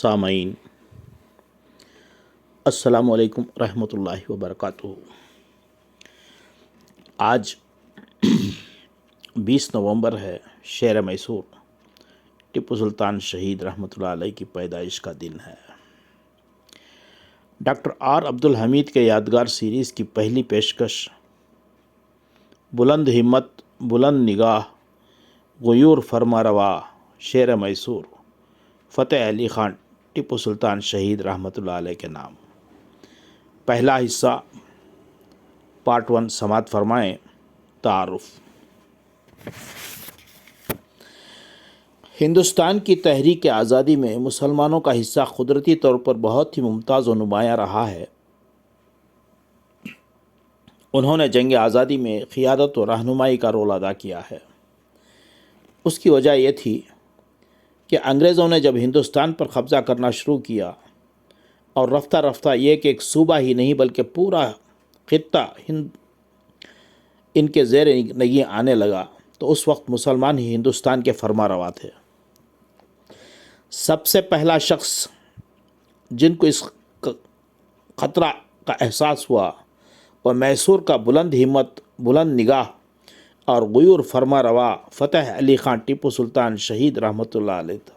سامعین السلام علیکم رحمۃ اللہ وبرکاتہ۔ آج 20 نومبر ہے، شہر میسور ٹیپو سلطان شہید رحمۃ اللہ علیہ کی پیدائش کا دن ہے۔ ڈاکٹر آر عبدالحمید کے یادگار سیریز کی پہلی پیشکش بلند ہمت بلند نگاہ غیور فرما روا شیر میسور فتح علی خان ٹیپو سلطان شہید رحمۃ اللہ علیہ کے نام۔ پہلا حصہ پارٹ 1 سماعت فرمائیں۔ تعارف۔ ہندوستان کی تحریک آزادی میں مسلمانوں کا حصہ قدرتی طور پر بہت ہی ممتاز و نمایاں رہا ہے۔ انہوں نے جنگ آزادی میں قیادت و رہنمائی کا رول ادا کیا ہے۔ اس کی وجہ یہ تھی کہ انگریزوں نے جب ہندوستان پر قبضہ کرنا شروع کیا اور رفتہ رفتہ ایک ایک صوبہ ہی نہیں بلکہ پورا خطہ ان کے زیر نگیں آنے لگا، تو اس وقت مسلمان ہی ہندوستان کے فرما روا تھے۔ سب سے پہلا شخص جن کو اس خطرہ کا احساس ہوا وہ میسور کا بلند ہمت بلند نگاہ اور غیور فرما روا فتح علی خان ٹیپو سلطان شہید رحمۃ اللہ علیہ تھا،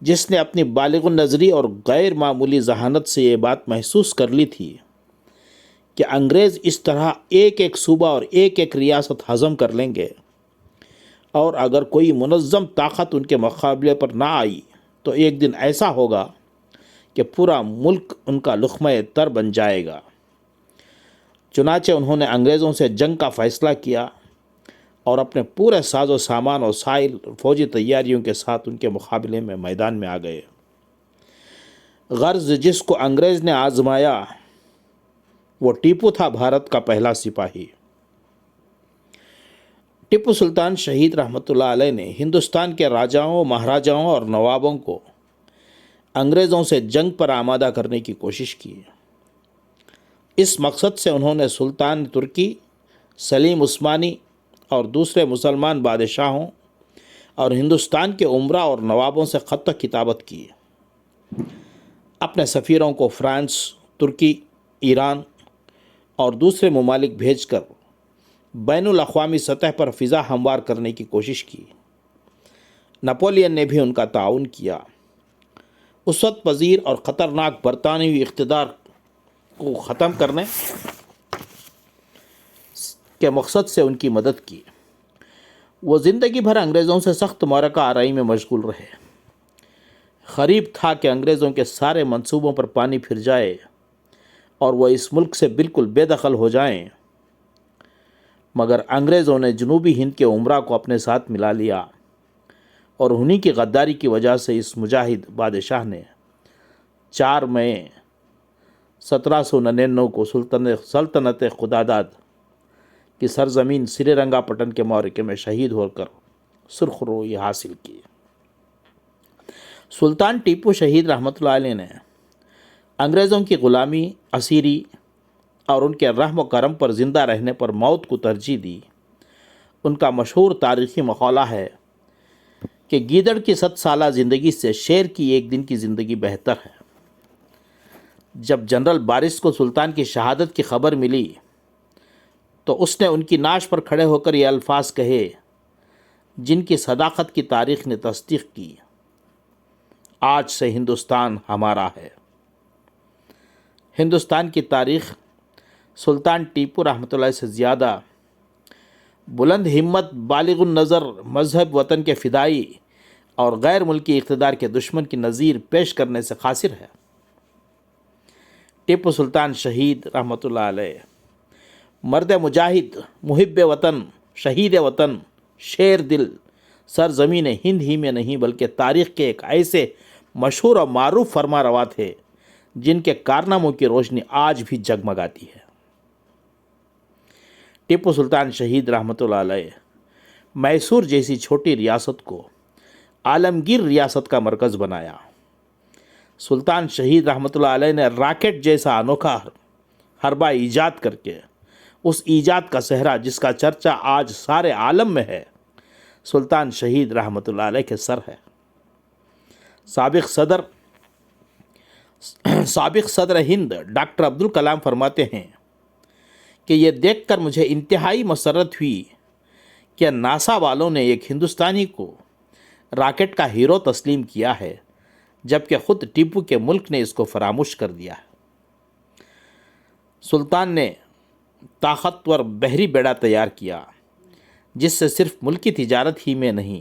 جس نے اپنی بالغ النظری اور غیر معمولی ذہانت سے یہ بات محسوس کر لی تھی کہ انگریز اس طرح ایک ایک صوبہ اور ایک ایک ریاست ہضم کر لیں گے، اور اگر کوئی منظم طاقت ان کے مقابلے پر نہ آئی تو ایک دن ایسا ہوگا کہ پورا ملک ان کا لقمہ تر بن جائے گا۔ چنانچہ انہوں نے انگریزوں سے جنگ کا فیصلہ کیا اور اپنے پورے ساز و سامان اور سائل فوجی تیاریوں کے ساتھ ان کے مقابلے میں میدان میں آ گئے۔ غرض جس کو انگریز نے آزمایا وہ ٹیپو تھا، بھارت کا پہلا سپاہی۔ ٹیپو سلطان شہید رحمۃ اللہ علیہ نے ہندوستان کے راجاؤں مہاراجاؤں اور نوابوں کو انگریزوں سے جنگ پر آمادہ کرنے کی کوشش کی۔ اس مقصد سے انہوں نے سلطان ترکی، سلیم عثمانی اور دوسرے مسلمان بادشاہوں اور ہندوستان کے امراء اور نوابوں سے خط و کتابت کی۔ اپنے سفیروں کو فرانس، ترکی، ایران اور دوسرے ممالک بھیج کر بین الاقوامی سطح پر فضا ہموار کرنے کی کوشش کی۔ نپولین نے بھی ان کا تعاون کیا۔ وسعت پذیر اور خطرناک برطانوی اقتدار کو ختم کرنے کے مقصد سے ان کی مدد کی۔ وہ زندگی بھر انگریزوں سے سخت معرکہ آرائی میں مشغول رہے۔ قریب تھا کہ انگریزوں کے سارے منصوبوں پر پانی پھر جائے اور وہ اس ملک سے بالکل بے دخل ہو جائیں، مگر انگریزوں نے جنوبی ہند کے امراء کو اپنے ساتھ ملا لیا اور انہی کی غداری کی وجہ سے اس مجاہد بادشاہ نے 4 مئی 1799 کو سلطنت خداداد کی سرزمین سری رنگا پٹن کے معرکے میں شہید ہو کر سرخ روئی حاصل کی۔ سلطان ٹیپو شہید رحمۃ اللہ علیہ نے انگریزوں کی غلامی، اسیری اور ان کے رحم و کرم پر زندہ رہنے پر موت کو ترجیح دی۔ ان کا مشہور تاریخی مقولہ ہے کہ گیدڑ کی 100 سالہ زندگی سے شیر کی ایک دن کی زندگی بہتر ہے۔ جب جنرل بارس کو سلطان کی شہادت کی خبر ملی تو اس نے ان کی نعش پر کھڑے ہو کر یہ الفاظ کہے جن کی صداقت کی تاریخ نے تصدیق کی: آج سے ہندوستان ہمارا ہے۔ ہندوستان کی تاریخ سلطان ٹیپو رحمۃ اللہ سے زیادہ بلند ہمت، بالغ النظر، مذہب وطن کے فدائی اور غیر ملکی اقتدار کے دشمن کی نظیر پیش کرنے سے قاصر ہے۔ ٹیپو سلطان شہید رحمۃ اللہ علیہ مرد مجاہد، محب وطن، شہید وطن، شیر دل، سرزمین ہند ہی میں نہیں بلکہ تاریخ کے ایک ایسے مشہور اور معروف فرما روا تھے جن کے کارناموں کی روشنی آج بھی جگمگاتی ہے۔ ٹیپو سلطان شہید رحمۃ اللہ علیہ میسور جیسی چھوٹی ریاست کو عالمگیر ریاست کا مرکز بنایا۔ سلطان شہید رحمۃ اللہ علیہ نے راکٹ جیسا انوکھا حربہ ایجاد کر کے اس ایجاد کا صحرا جس کا چرچا آج سارے عالم میں ہے، سلطان شہید رحمۃ اللہ علیہ کے سر ہے۔ سابق صدر ہند ڈاکٹر عبدالکلام فرماتے ہیں کہ یہ دیکھ کر مجھے انتہائی مسرت ہوئی کہ ناسا والوں نے ایک ہندوستانی کو راکٹ کا ہیرو تسلیم کیا ہے، جبکہ خود ٹیپو کے ملک نے اس کو فراموش کر دیا ہے۔ سلطان نے طاقتور بحری بیڑا تیار کیا جس سے صرف ملکی تجارت ہی میں نہیں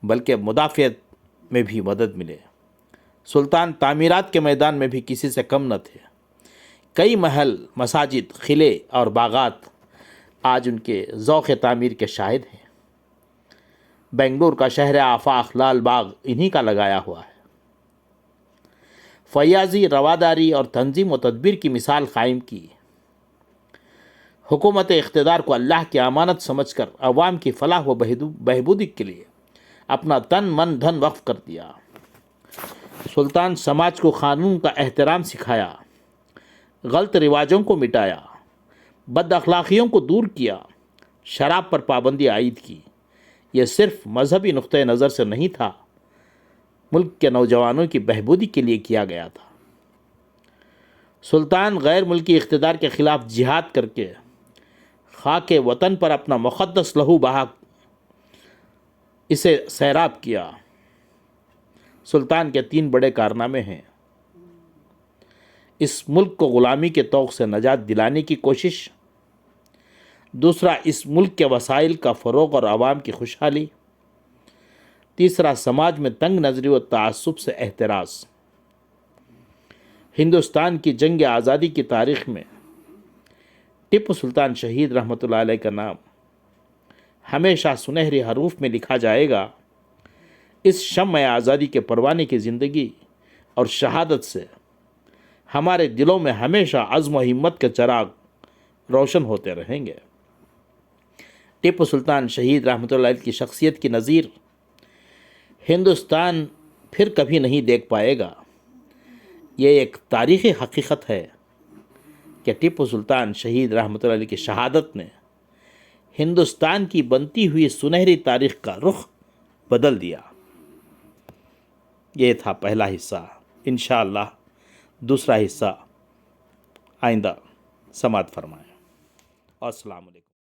بلکہ مدافعت میں بھی مدد ملے۔ سلطان تعمیرات کے میدان میں بھی کسی سے کم نہ تھے۔ کئی محل، مساجد، قلعے اور باغات آج ان کے ذوق تعمیر کے شاہد ہیں۔ بنگلور کا شہر آفاق لال باغ انہی کا لگایا ہوا ہے۔ فیاضی، رواداری اور تنظیم و تدبیر کی مثال قائم کی۔ حکومت اقتدار کو اللہ کی امانت سمجھ کر عوام کی فلاح و بہبودی کے لیے اپنا تن من دھن وقف کر دیا۔ سلطان سماج کو قانون کا احترام سکھایا، غلط رواجوں کو مٹایا، بد اخلاقیوں کو دور کیا، شراب پر پابندی عائد کی۔ یہ صرف مذہبی نقطۂ نظر سے نہیں تھا، ملک کے نوجوانوں کی بہبودی کے لیے کیا گیا تھا۔ سلطان غیر ملکی اقتدار کے خلاف جہاد کر کے خاک وطن پر اپنا مقدس لہو بہا اسے سیراب کیا۔ سلطان کے 3 بڑے کارنامے ہیں: اس ملک کو غلامی کے طوق سے نجات دلانے کی کوشش، دوسرا اس ملک کے وسائل کا فروغ اور عوام کی خوشحالی، تیسرا سماج میں تنگ نظری و تعصب سے احتراز۔ ہندوستان کی جنگ آزادی کی تاریخ میں ٹیپو سلطان شہید رحمۃ اللہ علیہ کا نام ہمیشہ سنہری حروف میں لکھا جائے گا۔ اس شمع آزادی کے پروانے کی زندگی اور شہادت سے ہمارے دلوں میں ہمیشہ عزم و ہمت کے چراغ روشن ہوتے رہیں گے۔ ٹیپو سلطان شہید رحمۃ اللہ علیہ کی شخصیت کی نظیر ہندوستان پھر کبھی نہیں دیکھ پائے گا۔ یہ ایک تاریخی حقیقت ہے کہ ٹیپو سلطان شہید رحمۃ اللہ علیہ کی شہادت نے ہندوستان کی بنتی ہوئی سنہری تاریخ کا رخ بدل دیا۔ یہ تھا پہلا حصہ۔ انشاءاللہ دوسرا حصہ آئندہ سماعت فرمائیں۔ السلام علیکم۔